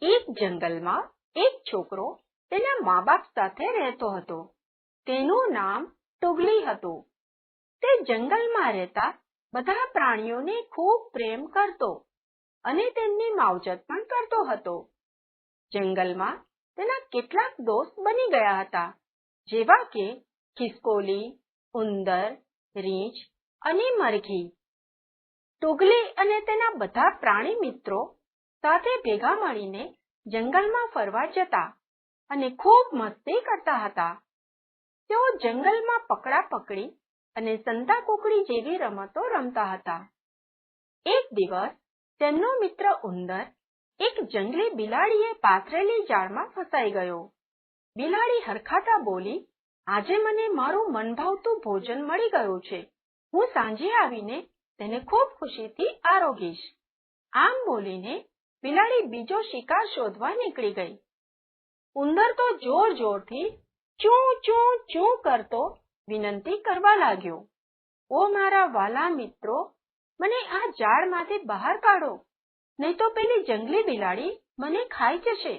એક જંગલમાં એક છોકરો તેના મા બાપ સાથે રહેતો હતો. તેનું નામ ટુગલી હતું. તે જંગલમાં રહેતા બધા પ્રાણીઓને ખૂબ પ્રેમ કરતો અને તેમની માવજત પણ કરતો હતો. જંગલમાં તેના કેટલાક દોસ્ત બની ગયા હતા, જેવા કે ખિસકોલી, ઉંદર, રીંછ અને મરઘી. ટુગલી અને તેના બધા પ્રાણી મિત્રો સાથે ભેગા મળીને જંગલમાં ફરવા જતા અને ખૂબ મસ્તી કરતા હતા. તેઓ જંગલમાં પકડાપકડી અને સંતાકૂકડી જેવી રમતો રમતા હતા. એક દિવસ તેમનો મિત્ર ઉંદર એક જંગલી બિલાડીએ પાથરેલી જાળમાં ફસાઈ ગયો. બિલાડી હરખાતા બોલી, આજે મને મારું મનભાવતું ભોજન મળી ગયું છે. હું સાંજે આવીને તેને ખૂબ ખુશીથી આરોગીશ. આમ બોલીને બિલાડી બીજો શિકાર શોધવા નીકળી ગઈ. ઉંદર તો જોર જોરથી ચૂં ચૂં ચૂં કરતો વિનંતી કરવા લાગ્યો, ઓ મારા વાલા મિત્રો, મને આ જાળમાંથી બહાર કાઢો, નહીં તો પેલી જંગલી બિલાડી મને ખાઈ જશે.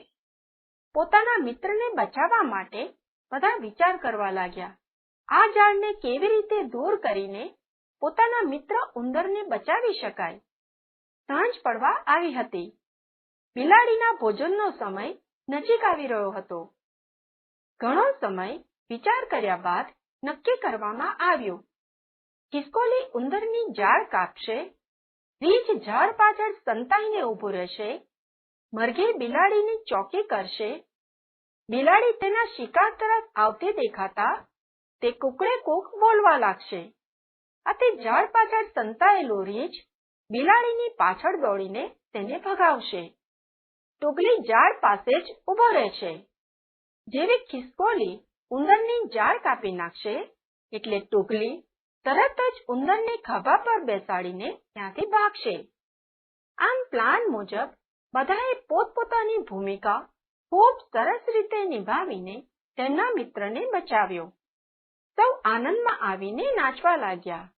પોતાના મિત્રને બચાવવા માટે બધા વિચાર કરવા લાગ્યા. આ જાળને કેવી રીતે દૂર કરીને પોતાના મિત્ર ઉંદરને બચાવી શકાય. સાંજ પડવા આવી હતી. બિલાડીના ભોજનનો સમય નજીક આવી રહ્યો હતો. ઘણો સમય વિચાર કર્યા બાદ નક્કી કરવામાં આવ્યું. ખિસકોલી ઉંદરની જાળ કાપશે, રીંછ ઝાડ પાછળ સંતાઈને ઊભું રહેશે, મરઘી બિલાડીની ચોકી કરશે. બિલાડી તેના શિકાર તરફ આવતી દેખાતા તે કૂકડે કૂક બોલવા લાગશે. આથી ઝાડ પાછળ સંતાયેલું રીંછ બિલાડીની પાછળ દોડીને તેને ભગાવશે. ટુગલી ઝાડ પાસે જ ઊભો રહેશે. જેવી ખિસકોલી ઉંદરની જાળ કાપી નાખશે એટલે ટુગલી તરત જ ઉંદરને ખભા પર બેસાડીને ત્યાંથી ભાગશે. આમ પ્લાન મુજબ બધાએ પોતપોતાની ભૂમિકા ખૂબ સરસ રીતે નિભાવીને તેમના મિત્રને બચાવ્યો. સૌ આનંદમાં આવીને નાચવા લાગ્યા.